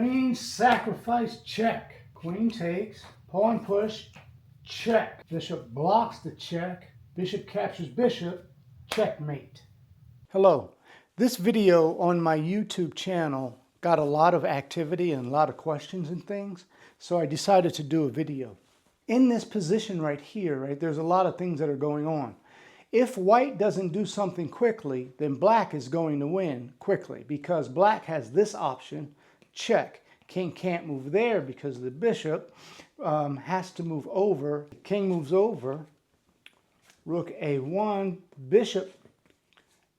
Queen sacrifice, check. Queen takes, pawn push, check. Bishop blocks the check. Bishop captures bishop, checkmate. Hello. This video on my YouTube channel got a lot of activity and a lot of questions and things, so I decided to do a video. In this position right here, right, there's a lot of things that are going on. If white doesn't do something quickly, then black is going to win quickly because black has this option, check. King can't move there because the bishop has to move over. King moves over, rook a1, bishop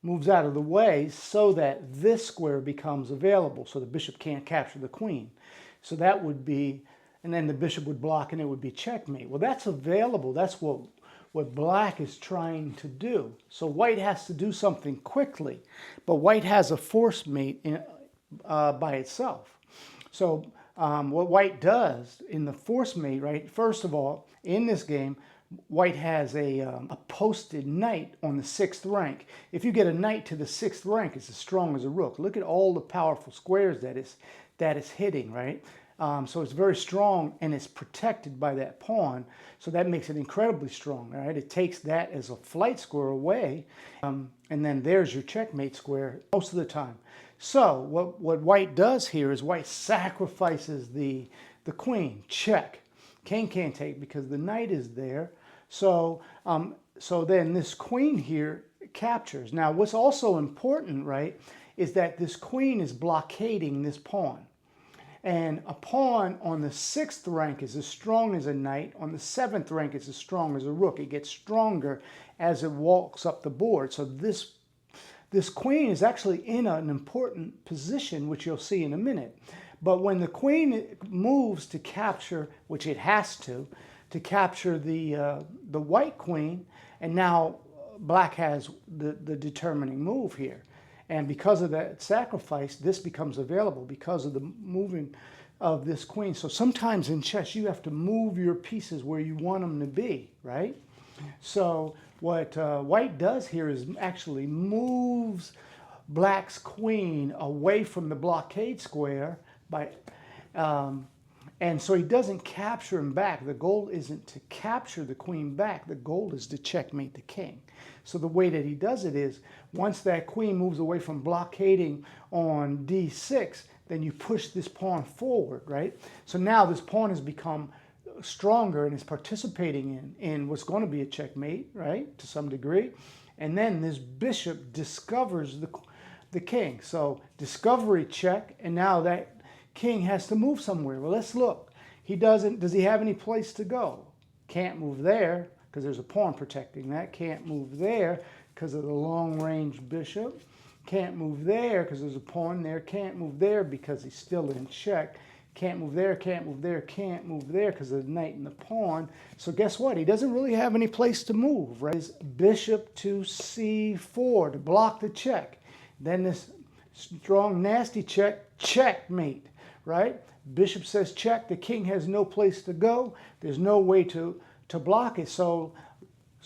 moves out of the way so that this square becomes available, so the bishop can't capture the queen. So that would be, and then the bishop would block and it would be checkmate. Well, that's available. That's what black is trying to do. So white has to do something quickly, but white has a force mate by itself. So what white does in the force mate, right, first of all, in this game, white has a posted knight on the 6th rank. If you get a knight to the 6th rank, it's as strong as a rook. Look at all the powerful squares that is hitting, right? So it's very strong and it's protected by that pawn. So that makes it incredibly strong, right? It takes that as a flight square away. And then there's your checkmate square most of the time. So what white does here is white sacrifices the queen, check. King can't take because the knight is there. So then this queen here captures. Now what's also important, right, is that this queen is blockading this pawn. And a pawn on the 6th rank is as strong as a knight. On the 7th rank is as strong as a rook. It gets stronger as it walks up the board. So this queen is actually in an important position, which you'll see in a minute. But when the queen moves to capture, which it has to capture the white queen, and now black has the determining move here. And because of that sacrifice, this becomes available because of the moving of this queen. So sometimes in chess, you have to move your pieces where you want them to be, right? So what white does here is actually moves black's queen away from the blockade square and so he doesn't capture him back. The goal isn't to capture the queen back. The goal is to checkmate the king. So the way that he does it is, once that queen moves away from blockading on d6, then you push this pawn forward, right? So now this pawn has become stronger and is participating in what's going to be a checkmate, right, to some degree. And then this bishop discovers the king. So discovery check, and now that king has to move somewhere. Well, let's look. Does he have any place to go? Can't move there because there's a pawn protecting that. Can't move there because of the long-range bishop. Can't move there because there's a pawn there. Can't move there because he's still in check. Can't move there, can't move there, can't move there because of the knight and the pawn. So guess what? He doesn't really have any place to move, right? His bishop to c4 to block the check. Then this strong, nasty check, checkmate. Right? Bishop says check. The king has no place to go. There's no way to block it. So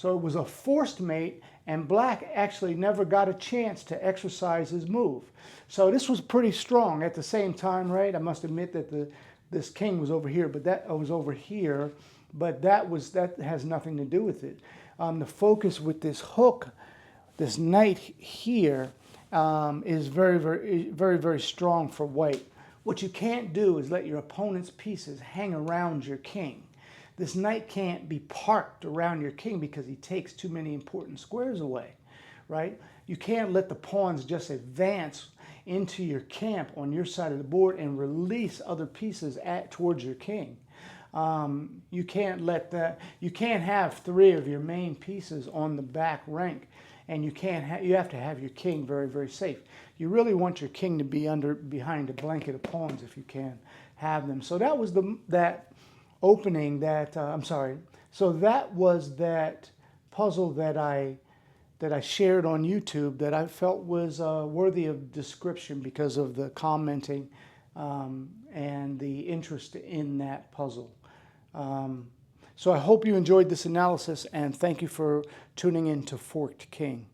it was a forced mate, and black actually never got a chance to exercise his move. So this was pretty strong. At the same time, right? I must admit that this king was over here, but that was over here. But that has nothing to do with it. The focus with this hook, this knight here, is very, very, very, very strong for white. What you can't do is let your opponent's pieces hang around your king. This knight can't be parked around your king because he takes too many important squares away, right? You can't let the pawns just advance into your camp on your side of the board and release other pieces towards your king. You can't have 3 of your main pieces on the back rank, and you have to have your king very, very safe. You really want your king to be behind a blanket of pawns if you can have them. So that was that opening that So that was that puzzle that I shared on YouTube that I felt was worthy of description because of the commenting and the interest in that puzzle. So I hope you enjoyed this analysis, and thank you for tuning in to Forked King.